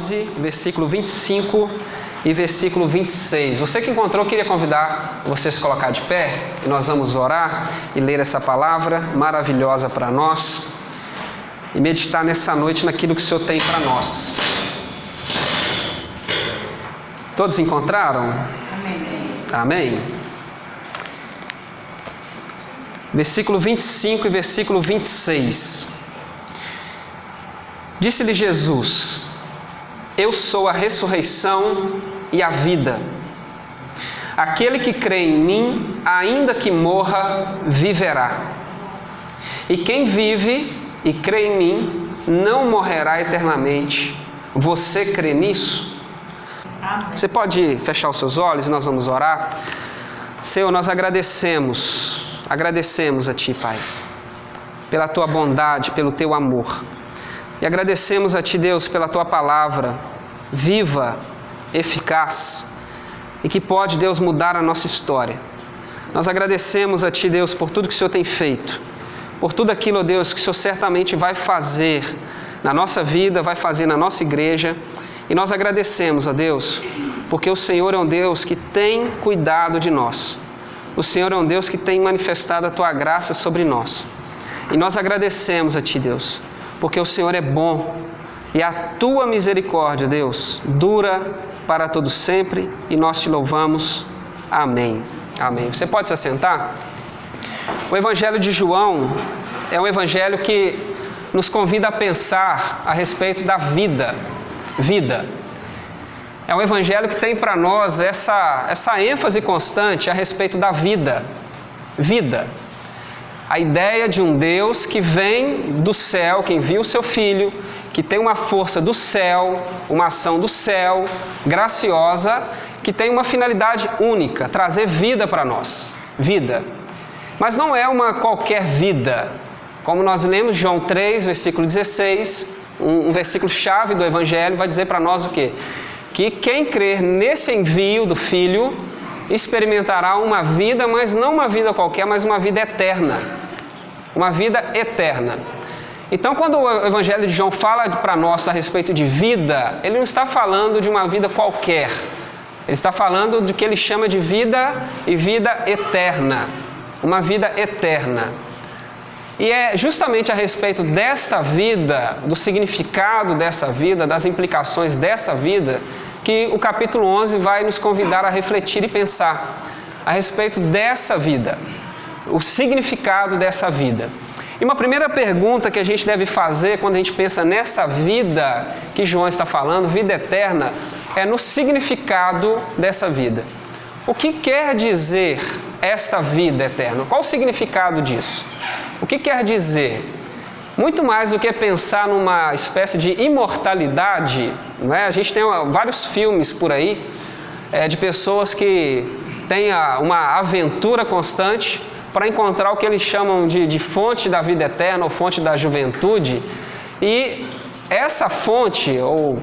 11, versículo 25 e versículo 26. Você que encontrou, queria convidar você a se colocar de pé e nós vamos orar e ler essa palavra maravilhosa para nós e meditar nessa noite naquilo que o Senhor tem para nós. Todos encontraram? Amém. Amém. Versículo 25 e versículo 26. Disse-lhe Jesus: Eu sou a ressurreição e a vida. Aquele que crê em mim, ainda que morra, viverá. E quem vive e crê em mim, não morrerá eternamente. Você crê nisso? Amém. Você pode fechar os seus olhos e nós vamos orar? Senhor, nós agradecemos a Ti, Pai, pela Tua bondade, pelo Teu amor. E agradecemos a Ti, Deus, pela Tua palavra, viva, eficaz, e que pode, Deus, mudar a nossa história. Nós agradecemos a Ti, Deus, por tudo que o Senhor tem feito, por tudo aquilo, ó Deus, que o Senhor certamente vai fazer na nossa vida, vai fazer na nossa igreja. E nós agradecemos, ó Deus, porque o Senhor é um Deus que tem cuidado de nós. O Senhor é um Deus que tem manifestado a Tua graça sobre nós. E nós agradecemos a Ti, Deus, porque o Senhor é bom e a Tua misericórdia, Deus, dura para todo sempre, e nós Te louvamos. Amém. Amém. Você pode se assentar? O Evangelho de João é um evangelho que nos convida a pensar a respeito da vida. É um evangelho que tem para nós essa ênfase constante a respeito da vida. Vida. A ideia de um Deus que vem do céu, que envia o seu Filho, que tem uma força do céu, uma ação do céu, graciosa, que tem uma finalidade única, trazer vida para nós. Vida. Mas não é uma qualquer vida. Como nós lemos João 3, versículo 16, um versículo chave do Evangelho, vai dizer para nós o quê? Que quem crer nesse envio do Filho experimentará uma vida, mas não uma vida qualquer, mas uma vida eterna. Uma vida eterna. Então, quando o Evangelho de João fala para nós a respeito de vida, ele não está falando de uma vida qualquer. Ele está falando do que ele chama de vida e vida eterna. Uma vida eterna. E é justamente a respeito desta vida, do significado dessa vida, das implicações dessa vida, que o capítulo 11 vai nos convidar a refletir e pensar a respeito dessa vida, o significado dessa vida. E uma primeira pergunta que a gente deve fazer quando a gente pensa nessa vida que João está falando, vida eterna, é no significado dessa vida. O que quer dizer esta vida eterna? Qual o significado disso? O que quer dizer? Muito mais do que pensar numa espécie de imortalidade, não é? A gente tem vários filmes por aí de pessoas que têm uma aventura constante para encontrar o que eles chamam de fonte da vida eterna ou fonte da juventude. E essa fonte, ou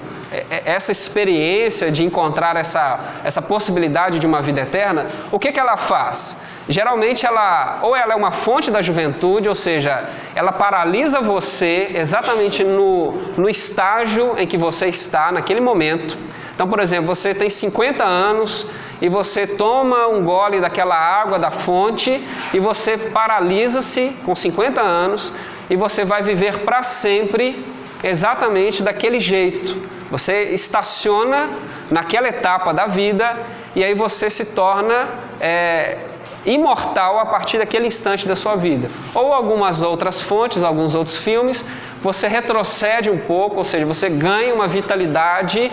essa experiência de encontrar essa possibilidade de uma vida eterna, o que ela faz? Geralmente ela é uma fonte da juventude, ou seja, ela paralisa você exatamente no estágio em que você está naquele momento. Então, por exemplo, você tem 50 anos e você toma um gole daquela água da fonte e você paralisa-se com 50 anos e você vai viver para sempre exatamente daquele jeito. Você estaciona naquela etapa da vida e aí você se torna imortal a partir daquele instante da sua vida. Ou algumas outras fontes, alguns outros filmes, você retrocede um pouco, ou seja, você ganha uma vitalidade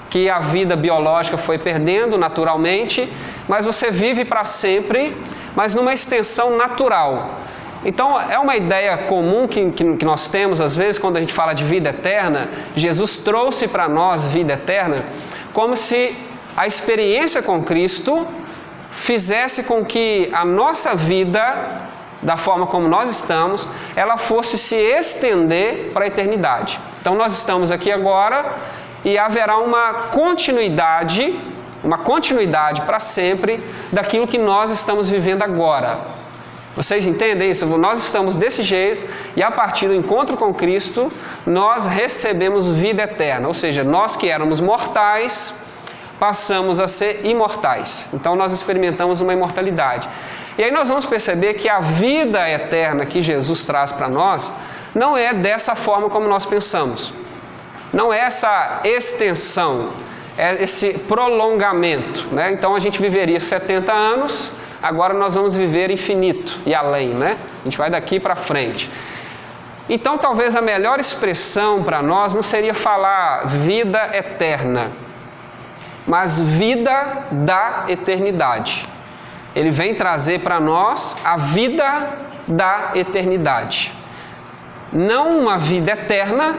que a vida biológica foi perdendo naturalmente, mas você vive para sempre, mas numa extensão natural. Então, é uma ideia comum que nós temos, às vezes, quando a gente fala de vida eterna. Jesus trouxe para nós vida eterna, como se a experiência com Cristo fizesse com que a nossa vida, da forma como nós estamos, ela fosse se estender para a eternidade. Então, nós estamos aqui agora e haverá uma continuidade para sempre daquilo que nós estamos vivendo agora. Vocês entendem isso? Nós estamos desse jeito e a partir do encontro com Cristo, nós recebemos vida eterna. Ou seja, nós que éramos mortais, passamos a ser imortais. Então nós experimentamos uma imortalidade. E aí nós vamos perceber que a vida eterna que Jesus traz para nós, não é dessa forma como nós pensamos. Não é essa extensão, é esse prolongamento, né? Então a gente viveria 70 anos, agora nós vamos viver infinito e além, né? A gente vai daqui para frente. Então talvez a melhor expressão para nós não seria falar vida eterna, mas vida da eternidade. Ele vem trazer para nós a vida da eternidade. Não uma vida eterna,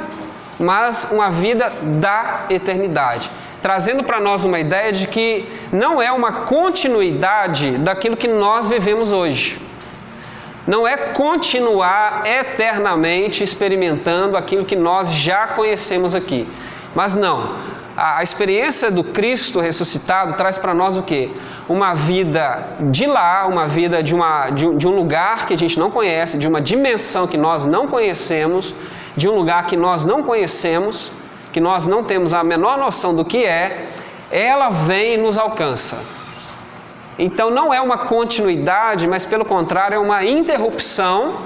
mas uma vida da eternidade. Trazendo para nós uma ideia de que não é uma continuidade daquilo que nós vivemos hoje. Não é continuar eternamente experimentando aquilo que nós já conhecemos aqui. Mas não. A experiência do Cristo ressuscitado traz para nós o quê? Uma vida de lá, uma vida de um lugar que a gente não conhece, de uma dimensão que nós não conhecemos, de um lugar que nós não conhecemos, que nós não temos a menor noção do que é, ela vem e nos alcança. Então não é uma continuidade, mas pelo contrário é uma interrupção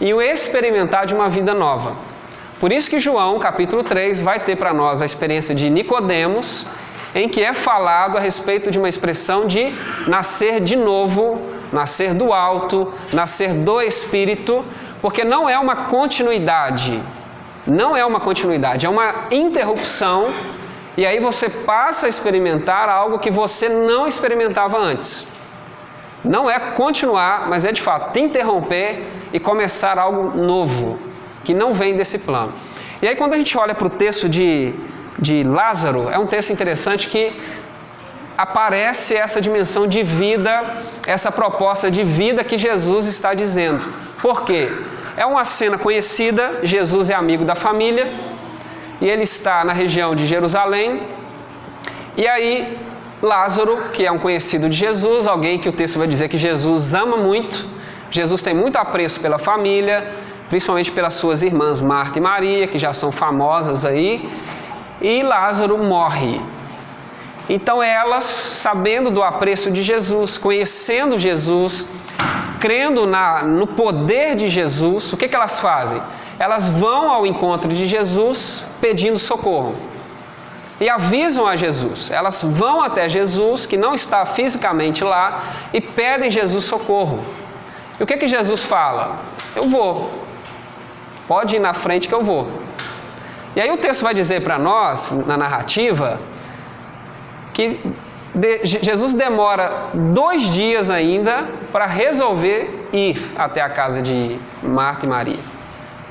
e o experimentar de uma vida nova. Por isso que João, capítulo 3, vai ter para nós a experiência de Nicodemos, em que é falado a respeito de uma expressão de nascer de novo, nascer do alto, nascer do Espírito, porque não é uma continuidade, é uma interrupção, e aí você passa a experimentar algo que você não experimentava antes. Não é continuar, mas é de fato interromper e começar algo novo, que não vem desse plano. E aí quando a gente olha para o texto de Lázaro, é um texto interessante que aparece essa dimensão de vida, essa proposta de vida que Jesus está dizendo. Por quê? É uma cena conhecida, Jesus é amigo da família, e ele está na região de Jerusalém, e aí Lázaro, que é um conhecido de Jesus, alguém que o texto vai dizer que Jesus ama muito, Jesus tem muito apreço pela família, principalmente pelas suas irmãs Marta e Maria, que já são famosas aí, e Lázaro morre. Então elas, sabendo do apreço de Jesus, conhecendo Jesus, crendo no poder de Jesus, o que elas fazem? Elas vão ao encontro de Jesus pedindo socorro. E avisam a Jesus. Elas vão até Jesus, que não está fisicamente lá, e pedem Jesus socorro. E o que Jesus fala? Eu vou. Pode ir na frente que eu vou. E aí o texto vai dizer para nós, na narrativa, que Jesus demora 2 dias ainda para resolver ir até a casa de Marta e Maria.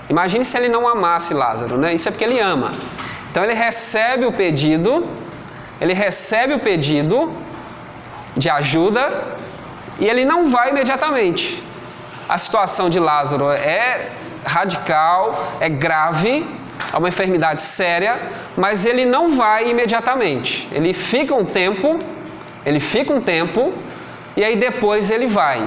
Imagine se ele não amasse Lázaro, né? Isso é porque ele ama. Então ele recebe o pedido de ajuda e ele não vai imediatamente. A situação de Lázaro é radical, é grave, é uma enfermidade séria, mas ele não vai imediatamente. Ele fica um tempo, e aí depois ele vai.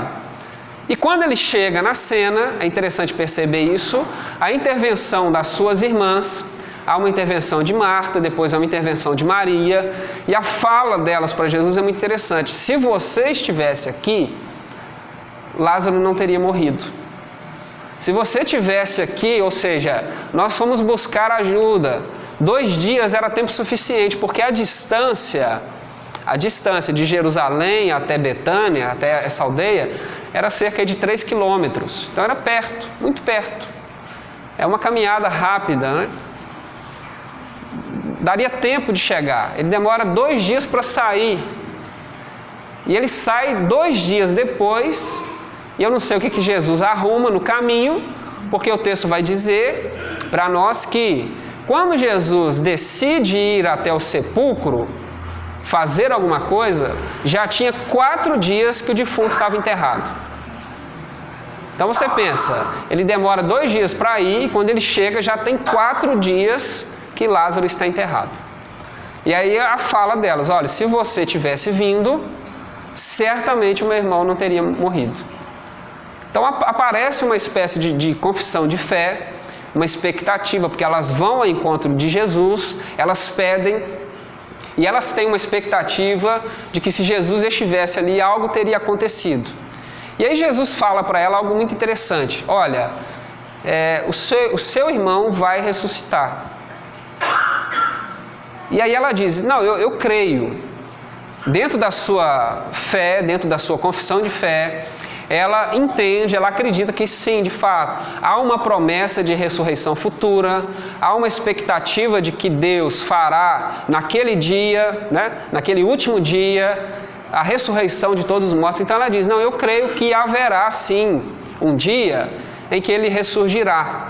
E quando ele chega na cena, é interessante perceber isso, a intervenção das suas irmãs, há uma intervenção de Marta, depois há uma intervenção de Maria, e a fala delas para Jesus é muito interessante. Se você estivesse aqui, Lázaro não teria morrido. Se você estivesse aqui, ou seja, nós fomos buscar ajuda, 2 dias era tempo suficiente, porque a distância de Jerusalém até Betânia, até essa aldeia, era cerca de 3 quilômetros. Então era perto, muito perto. É uma caminhada rápida, né? Daria tempo de chegar. Ele demora 2 dias para sair. E ele sai 2 dias depois, e eu não sei o que Jesus arruma no caminho, porque o texto vai dizer para nós que quando Jesus decide ir até o sepulcro, fazer alguma coisa, já tinha 4 dias que o defunto estava enterrado. Então você pensa, ele demora 2 dias para ir, e quando ele chega já tem 4 dias que Lázaro está enterrado. E aí a fala delas, olha, se você tivesse vindo, certamente o meu irmão não teria morrido. Então aparece uma espécie de confissão de fé, uma expectativa, porque elas vão ao encontro de Jesus, elas pedem e elas têm uma expectativa de que se Jesus estivesse ali, algo teria acontecido. E aí Jesus fala para ela algo muito interessante: olha, o seu irmão vai ressuscitar. E aí ela diz: não, eu creio. Dentro da sua fé, dentro da sua confissão de fé, ela entende, ela acredita que sim, de fato, há uma promessa de ressurreição futura, há uma expectativa de que Deus fará naquele dia, naquele último dia, a ressurreição de todos os mortos. Então ela diz: não, eu creio que haverá sim um dia em que ele ressurgirá.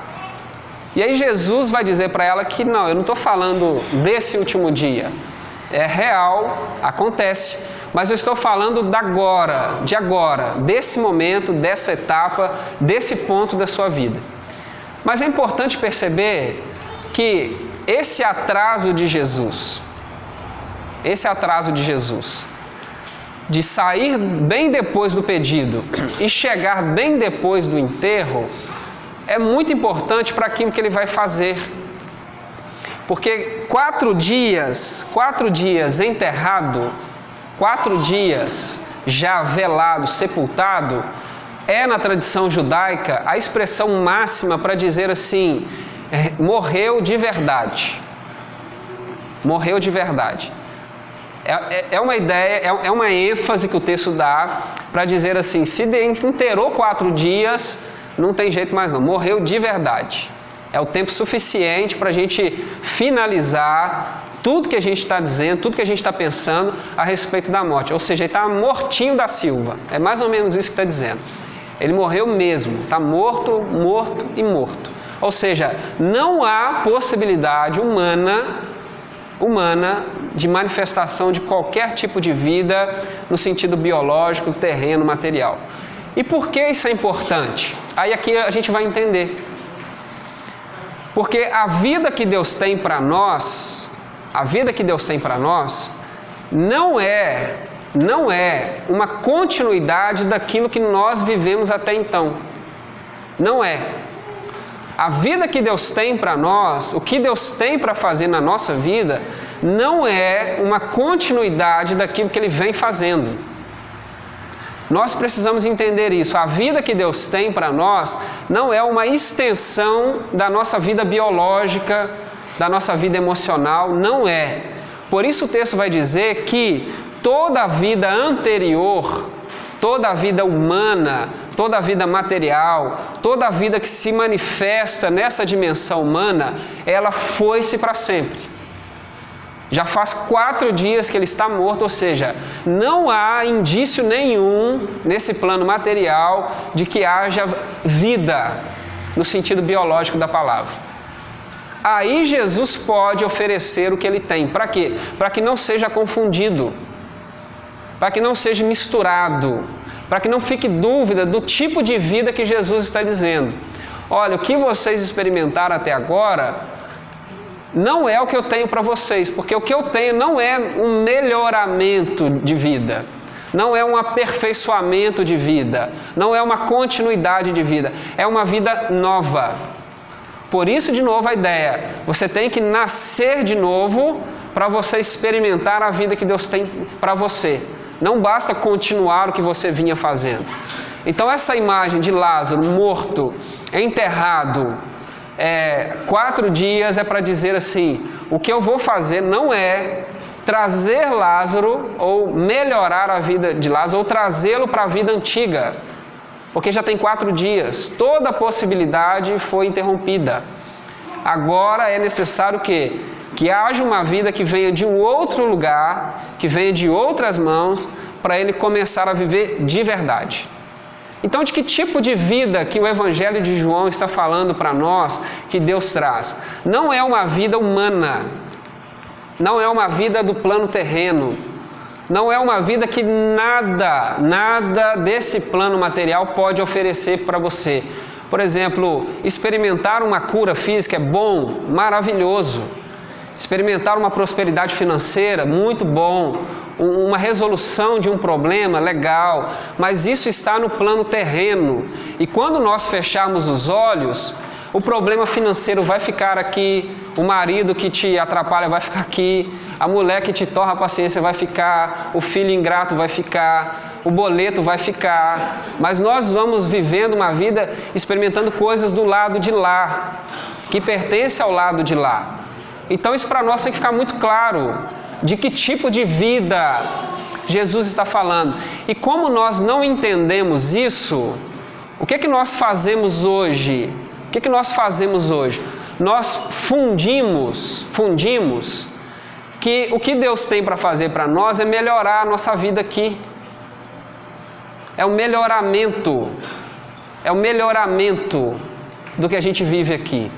E aí Jesus vai dizer para ela que não, eu não estou falando desse último dia. É real, acontece, mas eu estou falando de agora, desse momento, dessa etapa, desse ponto da sua vida. Mas é importante perceber que esse atraso de Jesus, de sair bem depois do pedido e chegar bem depois do enterro, é muito importante para aquilo que ele vai fazer. Porque 4 dias enterrado, 4 dias já velado, sepultado, é na tradição judaica a expressão máxima para dizer assim: morreu de verdade. Morreu de verdade. É uma ideia, é uma ênfase que o texto dá para dizer assim: se enterrou 4 dias, não tem jeito mais não, morreu de verdade. É o tempo suficiente para a gente finalizar tudo que a gente está dizendo, tudo que a gente está pensando a respeito da morte. Ou seja, ele está mortinho da Silva. É mais ou menos isso que está dizendo. Ele morreu mesmo, está morto, morto e morto. Ou seja, não há possibilidade humana de manifestação de qualquer tipo de vida no sentido biológico, terreno, material. E por que isso é importante? Aí aqui a gente vai entender. Porque a vida que Deus tem para nós, não é uma continuidade daquilo que nós vivemos até então. Não é. A vida que Deus tem para nós, o que Deus tem para fazer na nossa vida, não é uma continuidade daquilo que Ele vem fazendo. Nós precisamos entender isso. A vida que Deus tem para nós não é uma extensão da nossa vida biológica, da nossa vida emocional, não é. Por isso o texto vai dizer que toda a vida anterior, toda a vida humana, toda a vida material, toda a vida que se manifesta nessa dimensão humana, ela foi-se para sempre. Já faz 4 dias que ele está morto, ou seja, não há indício nenhum nesse plano material de que haja vida no sentido biológico da palavra. Aí Jesus pode oferecer o que ele tem. Para quê? Para que não seja confundido, para que não seja misturado, para que não fique dúvida do tipo de vida que Jesus está dizendo. Olha, o que vocês experimentaram até agora não é o que eu tenho para vocês, porque o que eu tenho não é um melhoramento de vida, não é um aperfeiçoamento de vida, não é uma continuidade de vida, é uma vida nova. Por isso, de novo, a ideia, você tem que nascer de novo para você experimentar a vida que Deus tem para você. Não basta continuar o que você vinha fazendo. Então essa imagem de Lázaro morto, enterrado, 4 dias é para dizer assim: o que eu vou fazer não é trazer Lázaro ou melhorar a vida de Lázaro ou trazê-lo para a vida antiga, porque já tem 4 dias, toda a possibilidade foi interrompida. Agora é necessário que haja uma vida que venha de um outro lugar, que venha de outras mãos, para ele começar a viver de verdade. Então, de que tipo de vida que o Evangelho de João está falando para nós, que Deus traz? Não é uma vida humana, não é uma vida do plano terreno, não é uma vida que nada desse plano material pode oferecer para você. Por exemplo, experimentar uma cura física é bom, maravilhoso. experimentar uma prosperidade financeira, muito bom, uma resolução de um problema, legal, mas isso está no plano terreno. E quando nós fecharmos os olhos, o problema financeiro vai ficar aqui, o marido que te atrapalha vai ficar aqui, a mulher que te torra a paciência vai ficar, o filho ingrato vai ficar, o boleto vai ficar, mas nós vamos vivendo uma vida experimentando coisas do lado de lá, que pertence ao lado de lá. Então isso para nós tem que ficar muito claro, de que tipo de vida Jesus está falando. E como nós não entendemos isso, o que nós fazemos hoje? O que nós fazemos hoje? Nós fundimos que o que Deus tem para fazer para nós é melhorar a nossa vida aqui. É o melhoramento do que a gente vive aqui.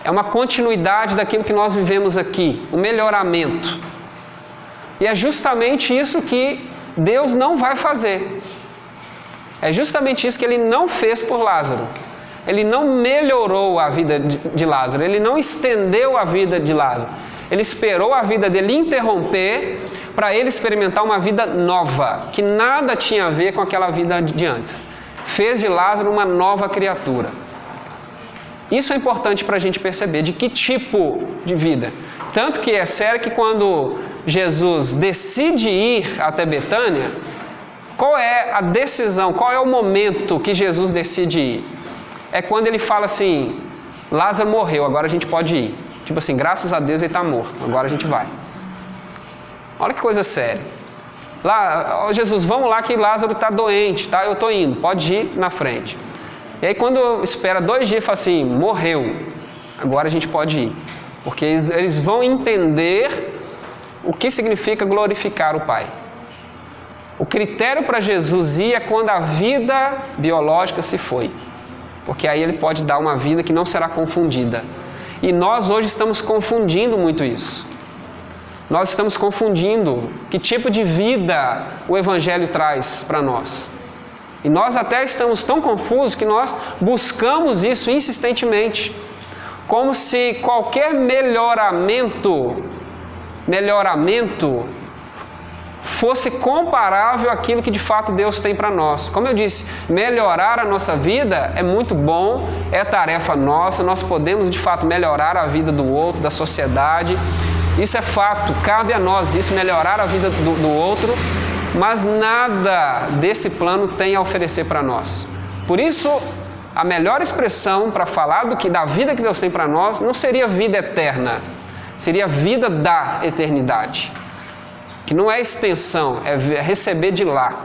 É uma continuidade daquilo que nós vivemos aqui, o melhoramento. E é justamente isso que Deus não vai fazer. É justamente isso que Ele não fez por Lázaro. Ele não melhorou a vida de Lázaro, Ele não estendeu a vida de Lázaro. Ele esperou a vida dele interromper para ele experimentar uma vida nova, que nada tinha a ver com aquela vida de antes. Fez de Lázaro uma nova criatura. Isso é importante para a gente perceber de que tipo de vida. Tanto que é sério que quando Jesus decide ir até Betânia, qual é a decisão, qual é o momento que Jesus decide ir? É quando ele fala assim, Lázaro morreu, agora a gente pode ir. Tipo assim, graças a Deus ele está morto, agora a gente vai. Olha que coisa séria. Lá, Jesus, vamos lá que Lázaro está doente, tá? Eu estou indo, pode ir na frente. E aí quando espera 2 dias, fala assim, morreu, agora a gente pode ir. Porque eles vão entender o que significa glorificar o Pai. O critério para Jesus ir é quando a vida biológica se foi. Porque aí ele pode dar uma vida que não será confundida. E nós hoje estamos confundindo muito isso. Nós estamos confundindo que tipo de vida o Evangelho traz para nós. E nós até estamos tão confusos que nós buscamos isso insistentemente. Como se qualquer melhoramento fosse comparável àquilo que de fato Deus tem para nós. Como eu disse, melhorar a nossa vida é muito bom, é tarefa nossa, nós podemos de fato melhorar a vida do outro, da sociedade. Isso é fato, cabe a nós isso, melhorar a vida do outro, mas nada desse plano tem a oferecer para nós. Por isso, a melhor expressão para falar da vida que Deus tem para nós não seria vida eterna, seria vida da eternidade. Que não é extensão, é receber de lá.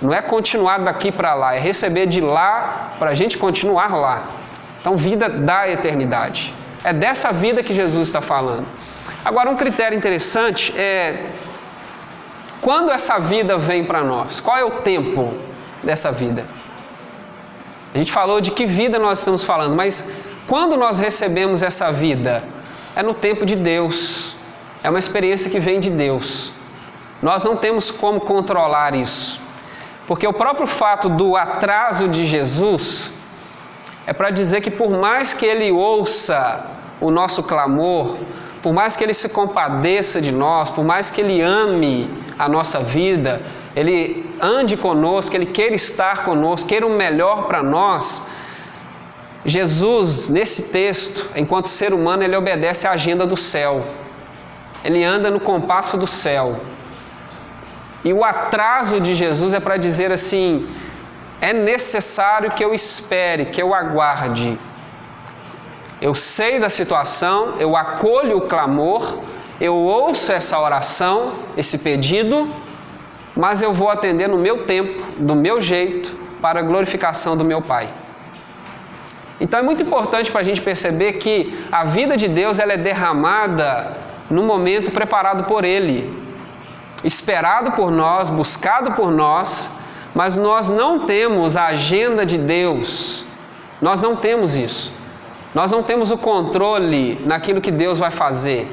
Não é continuar daqui para lá, é receber de lá para a gente continuar lá. Então, vida da eternidade. É dessa vida que Jesus está falando. Agora, um critério interessante é quando essa vida vem para nós. Qual é o tempo dessa vida? A gente falou de que vida nós estamos falando, mas quando nós recebemos essa vida? É no tempo de Deus. É uma experiência que vem de Deus. Nós não temos como controlar isso. Porque o próprio fato do atraso de Jesus é para dizer que por mais que Ele ouça o nosso clamor, por mais que Ele se compadeça de nós, por mais que Ele ame a nossa vida, Ele ande conosco, Ele queira estar conosco, queira o melhor para nós, Jesus, nesse texto, enquanto ser humano, Ele obedece à agenda do céu. Ele anda no compasso do céu. E o atraso de Jesus é para dizer assim, é necessário que eu espere, que eu aguarde. Eu sei da situação, eu acolho o clamor, eu ouço essa oração, esse pedido, mas eu vou atender no meu tempo, do meu jeito, para a glorificação do meu Pai. Então é muito importante para a gente perceber que a vida de Deus ela é derramada no momento preparado por Ele, esperado por nós, buscado por nós, mas nós não temos a agenda de Deus, nós não temos isso. Nós não temos o controle naquilo que Deus vai fazer.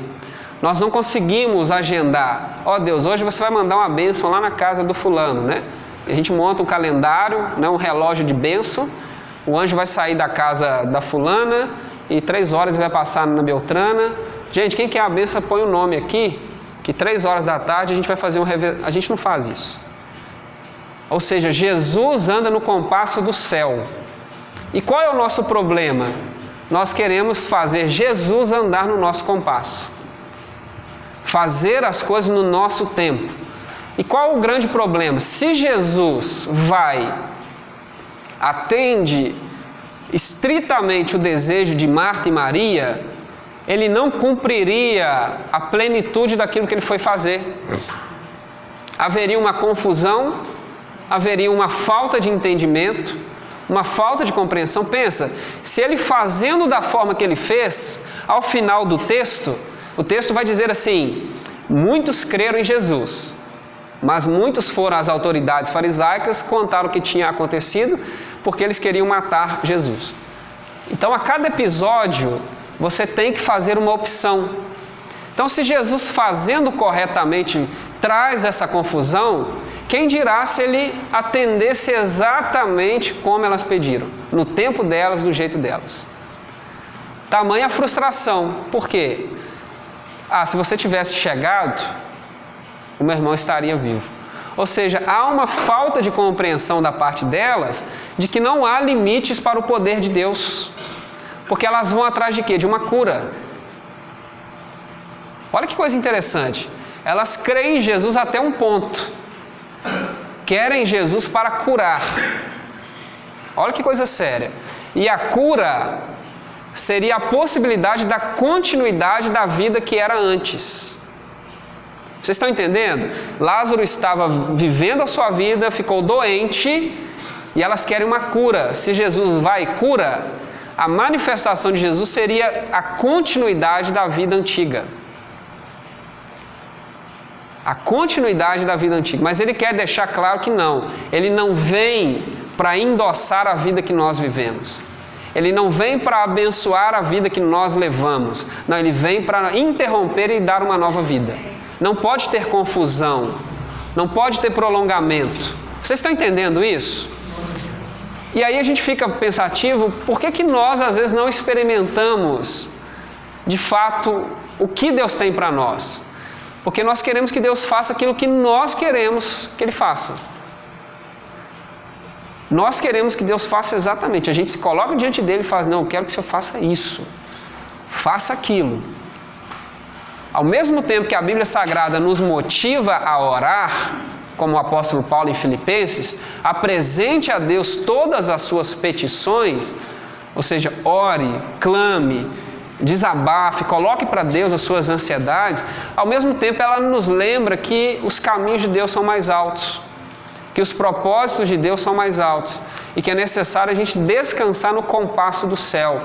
Nós não conseguimos agendar. Ó Deus, hoje você vai mandar uma bênção lá na casa do fulano, né? A gente monta um calendário, né, um relógio de bênção. O anjo vai sair da casa da fulana e 3 horas ele vai passar na Beltrana. Gente, quem quer a benção, põe o nome aqui, que 3 horas da tarde a gente vai fazer a gente não faz isso. Ou seja, Jesus anda no compasso do céu. E qual é o nosso problema? Nós queremos fazer Jesus andar no nosso compasso. Fazer as coisas no nosso tempo. E qual o grande problema? Se Jesus atende estritamente o desejo de Marta e Maria, ele não cumpriria a plenitude daquilo que ele foi fazer. Haveria uma confusão, haveria uma falta de entendimento, uma falta de compreensão. Pensa, se ele fazendo da forma que ele fez, ao final do texto, o texto vai dizer assim: muitos creram em Jesus, mas muitos foram às autoridades farisaicas, contaram o que tinha acontecido, porque eles queriam matar Jesus. Então, a cada episódio, você tem que fazer uma opção. Então, se Jesus fazendo corretamente traz essa confusão, quem dirá se ele atendesse exatamente como elas pediram, no tempo delas, do jeito delas? Tamanha a frustração. Por quê? Se você tivesse chegado, o meu irmão estaria vivo. Ou seja, há uma falta de compreensão da parte delas de que não há limites para o poder de Deus. Porque elas vão atrás de quê? De uma cura. Olha que coisa interessante. Elas creem em Jesus até um ponto. Querem Jesus para curar. Olha que coisa séria. E a cura seria a possibilidade da continuidade da vida que era antes. Vocês estão entendendo? Lázaro estava vivendo a sua vida, ficou doente, e elas querem uma cura. Se Jesus vai e cura, a manifestação de Jesus seria a continuidade da vida antiga. A continuidade da vida antiga. Mas ele quer deixar claro que não. Ele não vem para endossar a vida que nós vivemos. Ele não vem para abençoar a vida que nós levamos. Não, ele vem para interromper e dar uma nova vida. Não pode ter confusão. Não pode ter prolongamento. Vocês estão entendendo isso? E aí a gente fica pensativo, por que nós às vezes não experimentamos de fato o que Deus tem para nós? Porque nós queremos que Deus faça aquilo que nós queremos que Ele faça. Nós queremos que Deus faça exatamente. A gente se coloca diante dele e fala: não, eu quero que o Senhor faça isso. Faça aquilo. Ao mesmo tempo que a Bíblia Sagrada nos motiva a orar, como o apóstolo Paulo em Filipenses, apresente a Deus todas as suas petições, ou seja, ore, clame, desabafe, coloque para Deus as suas ansiedades. Ao mesmo tempo ela nos lembra que os caminhos de Deus são mais altos, que os propósitos de Deus são mais altos e que é necessário a gente descansar no compasso do céu.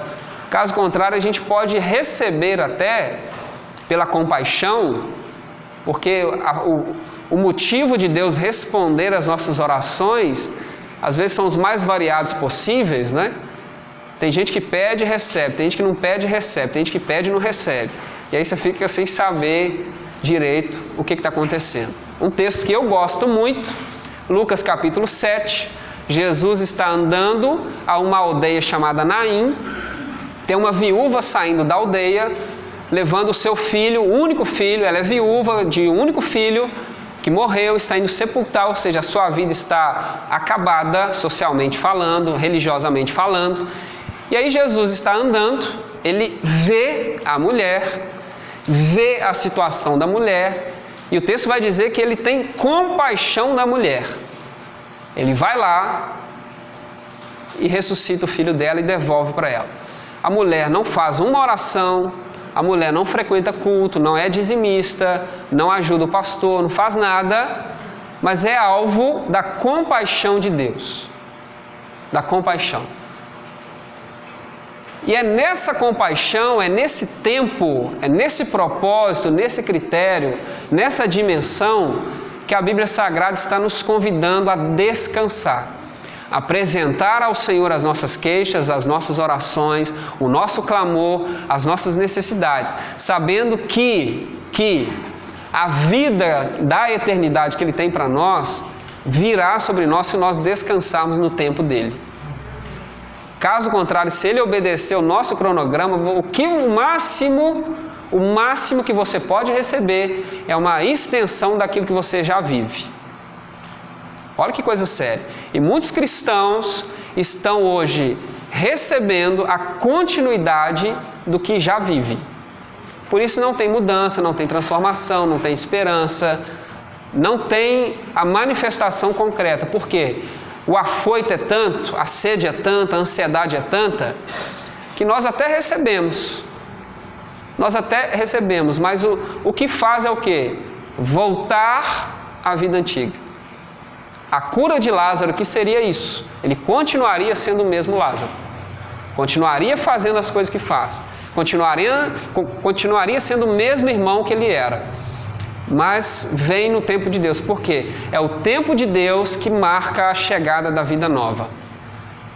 Caso contrário, a gente pode receber até pela compaixão, porque o motivo de Deus responder às nossas orações às vezes são os mais variados possíveis, né? Tem gente que pede e recebe, tem gente que não pede e recebe, tem gente que pede e não recebe. E aí você fica sem saber direito o que está acontecendo. Um texto que eu gosto muito, Lucas capítulo 7, Jesus está andando a uma aldeia chamada Naim, tem uma viúva saindo da aldeia, levando o seu filho, o único filho, ela é viúva de um único filho, que morreu, está indo sepultar, ou seja, a sua vida está acabada, socialmente falando, religiosamente falando. E aí Jesus está andando, ele vê a mulher, vê a situação da mulher, e o texto vai dizer que ele tem compaixão da mulher. Ele vai lá e ressuscita o filho dela e devolve para ela. A mulher não faz uma oração, a mulher não frequenta culto, não é dizimista, não ajuda o pastor, não faz nada, mas é alvo da compaixão de Deus. Da compaixão. E é nessa compaixão, é nesse tempo, é nesse propósito, nesse critério, nessa dimensão que a Bíblia Sagrada está nos convidando a descansar. Apresentar ao Senhor as nossas queixas, as nossas orações, o nosso clamor, as nossas necessidades, sabendo que a vida da eternidade que Ele tem para nós virá sobre nós se nós descansarmos no tempo dEle. Caso contrário, se ele obedecer o nosso cronograma, o máximo que você pode receber é uma extensão daquilo que você já vive. Olha que coisa séria. E muitos cristãos estão hoje recebendo a continuidade do que já vive. Por isso não tem mudança, não tem transformação, não tem esperança, não tem a manifestação concreta. Por quê? O afoito é tanto, a sede é tanta, a ansiedade é tanta, que nós até recebemos. Mas o que faz é o quê? Voltar à vida antiga. A cura de Lázaro, que seria isso? Ele continuaria sendo o mesmo Lázaro. Continuaria fazendo as coisas que faz. Continuaria sendo o mesmo irmão que ele era. Mas vem no tempo de Deus. Por quê? É o tempo de Deus que marca a chegada da vida nova.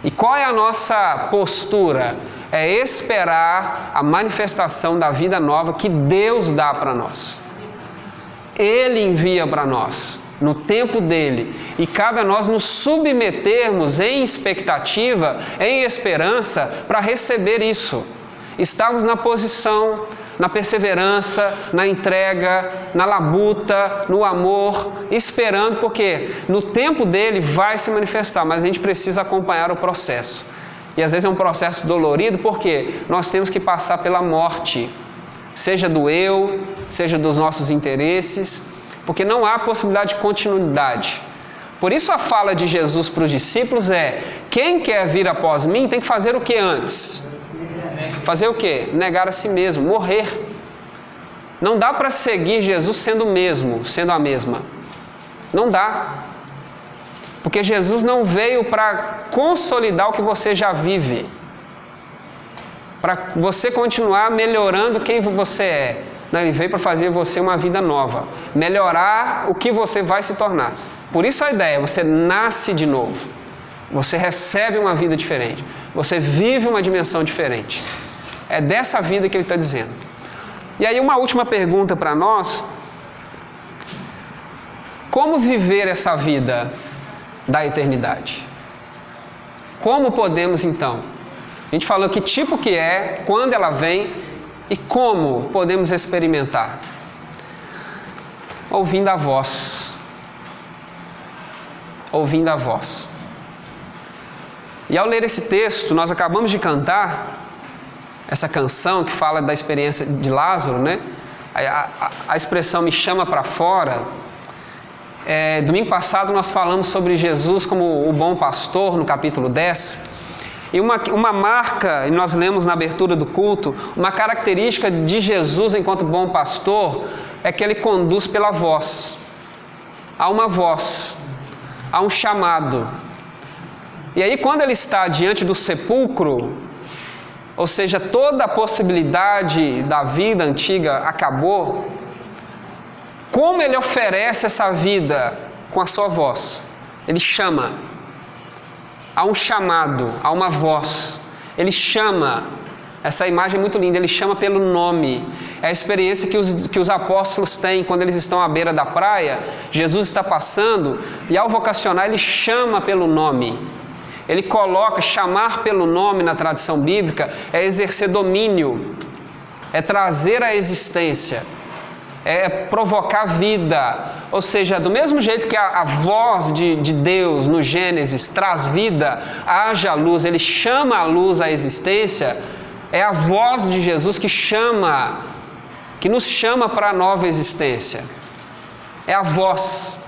E qual é a nossa postura? É esperar a manifestação da vida nova que Deus dá para nós. Ele envia para nós, no tempo dele. E cabe a nós nos submetermos em expectativa, em esperança, para receber isso. Estarmos na posição, na perseverança, na entrega, na labuta, no amor, esperando, porque no tempo dele vai se manifestar, mas a gente precisa acompanhar o processo. E às vezes é um processo dolorido, porque nós temos que passar pela morte, seja do eu, seja dos nossos interesses, porque não há possibilidade de continuidade. Por isso a fala de Jesus para os discípulos é: quem quer vir após mim tem que fazer o que antes? Fazer o quê? Negar a si mesmo, morrer. Não dá para seguir Jesus sendo o mesmo, sendo a mesma. Não dá. Porque Jesus não veio para consolidar o que você já vive, para você continuar melhorando quem você é. Não, ele veio para fazer você uma vida nova, melhorar o que você vai se tornar. Por isso a ideia, você nasce de novo, você recebe uma vida diferente, você vive uma dimensão diferente. É dessa vida que ele está dizendo. E aí uma última pergunta para nós: como viver essa vida da eternidade? Como podemos então? A gente falou que tipo que é, quando ela vem e como podemos experimentar. Ouvindo a voz. Ouvindo a voz. E ao ler esse texto, nós acabamos de cantar essa canção que fala da experiência de Lázaro, né? A expressão me chama para fora. Domingo passado nós falamos sobre Jesus como o bom pastor, no capítulo 10. E uma marca, e nós lemos na abertura do culto, uma característica de Jesus enquanto bom pastor é que ele conduz pela voz. Há uma voz, há um chamado. E aí quando ele está diante do sepulcro, ou seja, toda a possibilidade da vida antiga acabou, como ele oferece essa vida com a sua voz? Ele chama. Há um chamado, há uma voz. Ele chama. Essa imagem é muito linda, ele chama pelo nome. É a experiência que os apóstolos têm quando eles estão à beira da praia. Jesus está passando e ao vocacionar ele chama pelo nome. Ele coloca, chamar pelo nome na tradição bíblica é exercer domínio, é trazer a existência, é provocar vida. Ou seja, do mesmo jeito que a voz de Deus no Gênesis traz vida, haja luz, ele chama a luz à existência, é a voz de Jesus que nos chama para a nova existência. É a voz.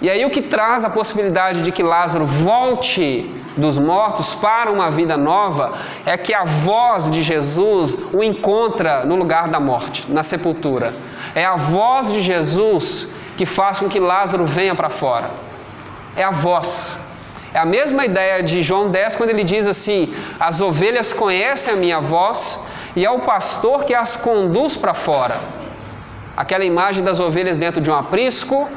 E aí o que traz a possibilidade de que Lázaro volte dos mortos para uma vida nova é que a voz de Jesus o encontra no lugar da morte, na sepultura. É a voz de Jesus que faz com que Lázaro venha para fora. É a voz. É a mesma ideia de João 10, quando ele diz assim: as ovelhas conhecem a minha voz e é o pastor que as conduz para fora. Aquela imagem das ovelhas dentro de um aprisco,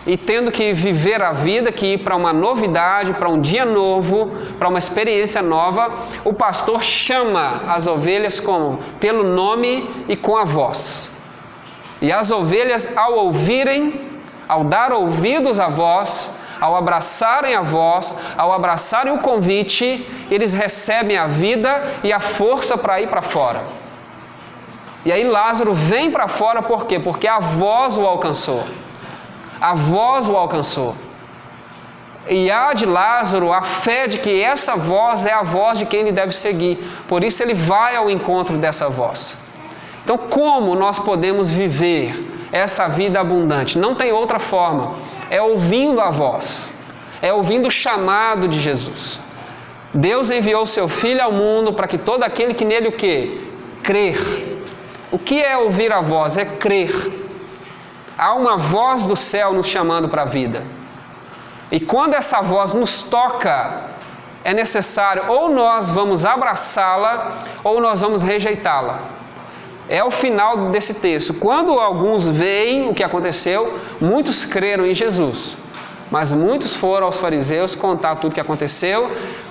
e tendo que viver a vida, que ir para uma novidade, para um dia novo, para uma experiência nova, o pastor chama as ovelhas pelo nome e com a voz. E as ovelhas, ao ouvirem, ao dar ouvidos à voz, ao abraçarem a voz, ao abraçarem o convite, eles recebem a vida e a força para ir para fora. E aí Lázaro vem para fora por quê? Porque a voz o alcançou. A voz o alcançou. E há de Lázaro a fé de que essa voz é a voz de quem ele deve seguir. Por isso ele vai ao encontro dessa voz. Então, como nós podemos viver essa vida abundante? Não tem outra forma. É ouvindo a voz. É ouvindo o chamado de Jesus. Deus enviou seu Filho ao mundo para que todo aquele que nele o quê? Crer. O que é ouvir a voz? É crer. Há uma voz do céu nos chamando para a vida. E quando essa voz nos toca, é necessário ou nós vamos abraçá-la ou nós vamos rejeitá-la. É o final desse texto. Quando alguns veem o que aconteceu, muitos creram em Jesus. Mas muitos foram aos fariseus contar tudo o que aconteceu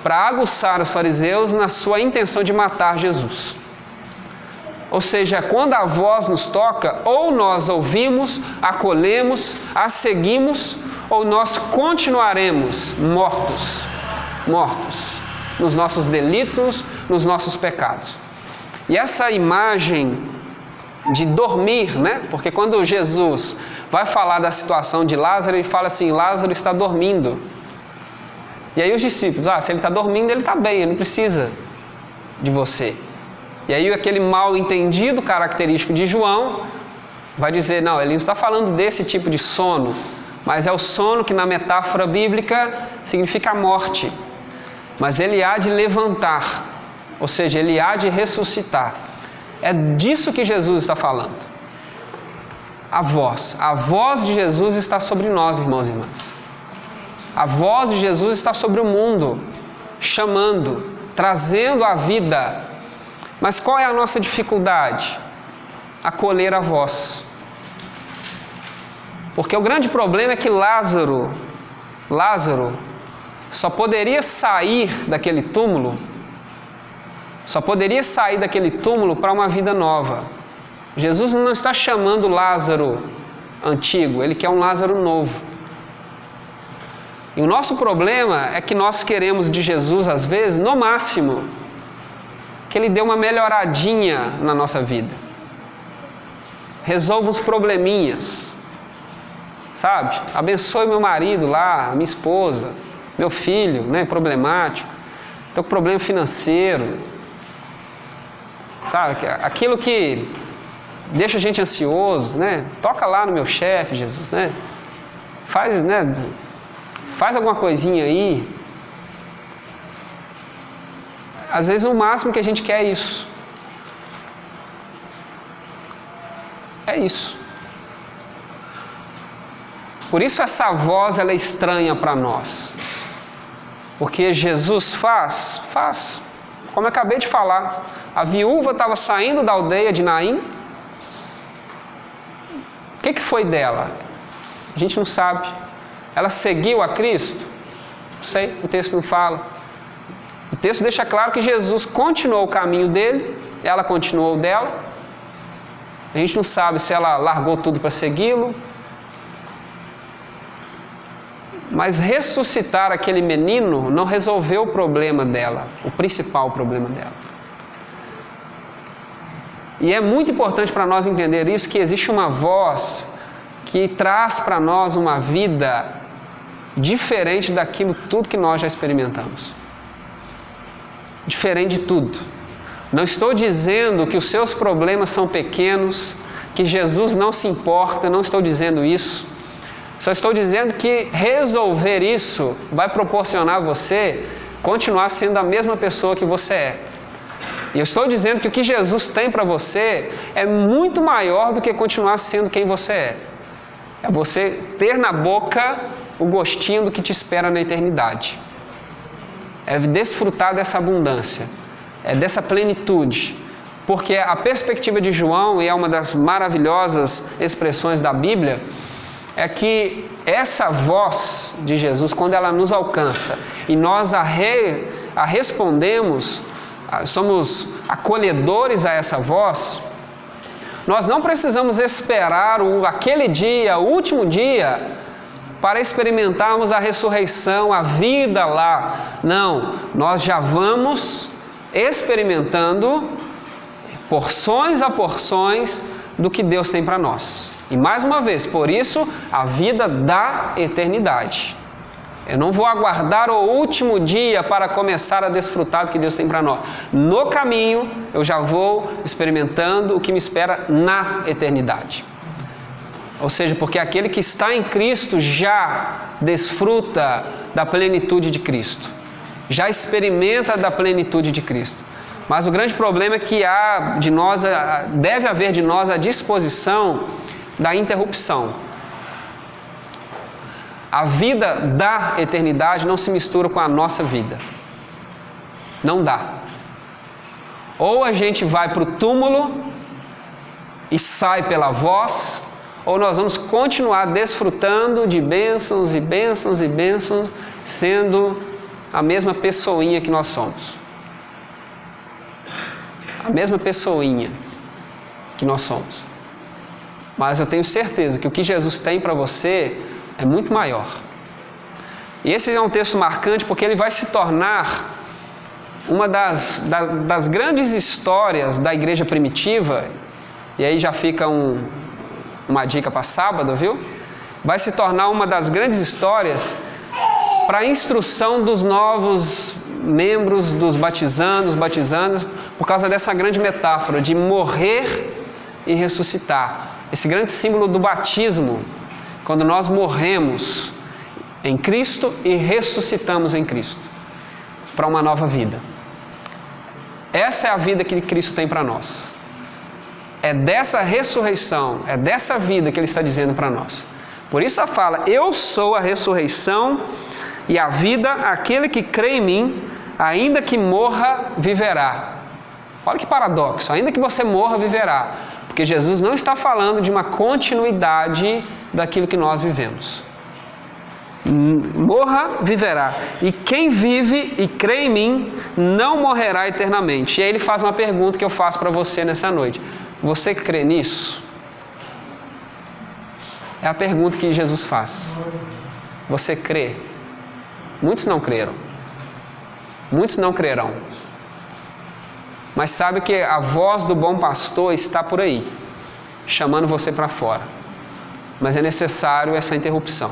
para aguçar os fariseus na sua intenção de matar Jesus. Ou seja, quando a voz nos toca, ou nós ouvimos, acolhemos, a seguimos, ou nós continuaremos mortos nos nossos delitos, nos nossos pecados. E essa imagem de dormir, né? Porque quando Jesus vai falar da situação de Lázaro, ele fala assim, Lázaro está dormindo. E aí os discípulos, se ele está dormindo, ele está bem, ele não precisa de você. E aí aquele mal entendido característico de João vai dizer, não, ele não está falando desse tipo de sono, mas é o sono que na metáfora bíblica significa a morte. Mas ele há de levantar, ou seja, ele há de ressuscitar. É disso que Jesus está falando. A voz de Jesus está sobre nós, irmãos e irmãs. A voz de Jesus está sobre o mundo, chamando, trazendo a vida. Mas qual é a nossa dificuldade? Acolher a voz. Porque o grande problema é que Lázaro só poderia sair daquele túmulo para uma vida nova. Jesus não está chamando Lázaro antigo, ele quer um Lázaro novo. E o nosso problema é que nós queremos de Jesus, às vezes, no máximo, que ele dê uma melhoradinha na nossa vida. Resolva uns probleminhas. Sabe? Abençoe meu marido lá, minha esposa, meu filho, né? Problemático. Estou com problema financeiro. Sabe? Aquilo que deixa a gente ansioso, né? Toca lá no meu chefe, Jesus, né? Faz alguma coisinha aí. Às vezes o máximo que a gente quer é isso. É isso. Por isso essa voz ela é estranha para nós. Porque Jesus faz. Como eu acabei de falar, a viúva estava saindo da aldeia de Naim. O que foi dela? A gente não sabe. Ela seguiu a Cristo? Não sei, o texto não fala. O texto deixa claro que Jesus continuou o caminho dele, ela continuou o dela. A gente não sabe se ela largou tudo para segui-lo. Mas ressuscitar aquele menino não resolveu o problema dela, o principal problema dela. E é muito importante para nós entender isso, que existe uma voz que traz para nós uma vida diferente daquilo tudo que nós já experimentamos. Diferente de tudo. Não estou dizendo que os seus problemas são pequenos, que Jesus não se importa, não estou dizendo isso. Só estou dizendo que resolver isso vai proporcionar a você continuar sendo a mesma pessoa que você é. E eu estou dizendo que o que Jesus tem para você é muito maior do que continuar sendo quem você é. É você ter na boca o gostinho do que te espera na eternidade. É desfrutar dessa abundância, é dessa plenitude. Porque a perspectiva de João, e é uma das maravilhosas expressões da Bíblia, é que essa voz de Jesus, quando ela nos alcança e nós a respondemos, somos acolhedores a essa voz, nós não precisamos esperar aquele dia, o último dia, para experimentarmos a ressurreição, a vida lá. Não, nós já vamos experimentando porções a porções do que Deus tem para nós. E mais uma vez, por isso, a vida da eternidade. Eu não vou aguardar o último dia para começar a desfrutar do que Deus tem para nós. No caminho, eu já vou experimentando o que me espera na eternidade. Ou seja, porque aquele que está em Cristo já desfruta da plenitude de Cristo. Já experimenta da plenitude de Cristo. Mas o grande problema é que deve haver de nós a disposição da interrupção. A vida da eternidade não se mistura com a nossa vida. Não dá. Ou a gente vai para o túmulo e sai pela voz, ou nós vamos continuar desfrutando de bênçãos e bênçãos e bênçãos, sendo a mesma pessoinha que nós somos. A mesma pessoinha que nós somos. Mas eu tenho certeza que o que Jesus tem para você é muito maior. E esse é um texto marcante porque ele vai se tornar uma das grandes histórias da igreja primitiva, e aí já fica uma dica para sábado, viu? Vai se tornar uma das grandes histórias para a instrução dos novos membros, dos batizandos, por causa dessa grande metáfora de morrer e ressuscitar. Esse grande símbolo do batismo, quando nós morremos em Cristo e ressuscitamos em Cristo para uma nova vida. Essa é a vida que Cristo tem para nós. É dessa ressurreição, é dessa vida que Ele está dizendo para nós. Por isso a fala, eu sou a ressurreição e a vida, aquele que crê em mim, ainda que morra, viverá. Olha que paradoxo, ainda que você morra, viverá. Porque Jesus não está falando de uma continuidade daquilo que nós vivemos. Morra, viverá. E quem vive e crê em mim, não morrerá eternamente. E aí ele faz uma pergunta que eu faço para você nessa noite. Você crê nisso? É a pergunta que Jesus faz. Você crê? Muitos não creram. Muitos não crerão. Mas sabe que a voz do bom pastor está por aí, chamando você para fora. Mas é necessário essa interrupção.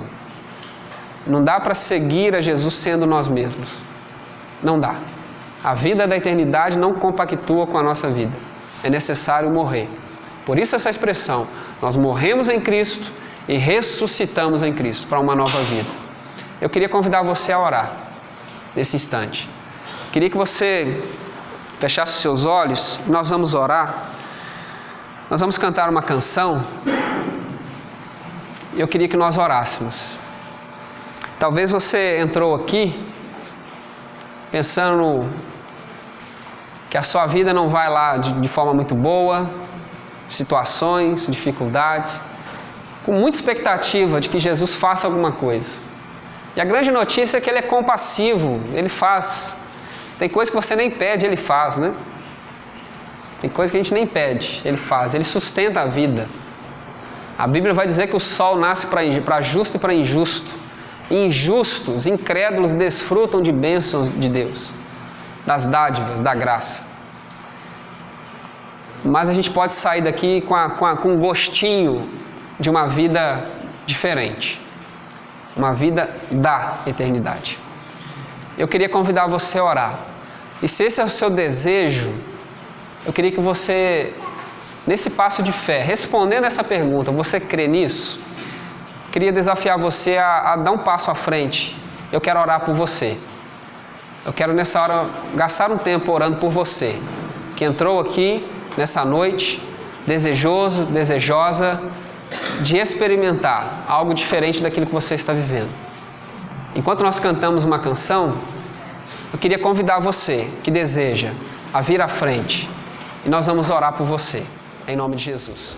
Não dá para seguir a Jesus sendo nós mesmos. Não dá. A vida da eternidade não compactua com a nossa vida. É necessário morrer. Por isso essa expressão, nós morremos em Cristo e ressuscitamos em Cristo para uma nova vida. Eu queria convidar você a orar nesse instante. Queria que você fechasse os seus olhos, nós vamos orar. Nós vamos cantar uma canção. E eu queria que nós orássemos. Talvez você entrou aqui pensando que a sua vida não vai lá de forma muito boa, situações, dificuldades, com muita expectativa de que Jesus faça alguma coisa. E a grande notícia é que Ele é compassivo, Ele faz. Tem coisa que você nem pede, Ele faz, né? Tem coisa que a gente nem pede, Ele faz. Ele sustenta a vida. A Bíblia vai dizer que o sol nasce para justo e para injusto. Injustos, incrédulos desfrutam de bênçãos de Deus, das dádivas, da graça. Mas a gente pode sair daqui com um gostinho de uma vida diferente. Uma vida da eternidade. Eu queria convidar você a orar. E se esse é o seu desejo, eu queria que você, nesse passo de fé, respondendo essa pergunta, você crê nisso? Queria desafiar você a dar um passo à frente. Eu quero orar por você. Eu quero nessa hora gastar um tempo orando por você, que entrou aqui nessa noite, desejoso, desejosa, de experimentar algo diferente daquilo que você está vivendo. Enquanto nós cantamos uma canção, eu queria convidar você que deseja a vir à frente e nós vamos orar por você, em nome de Jesus.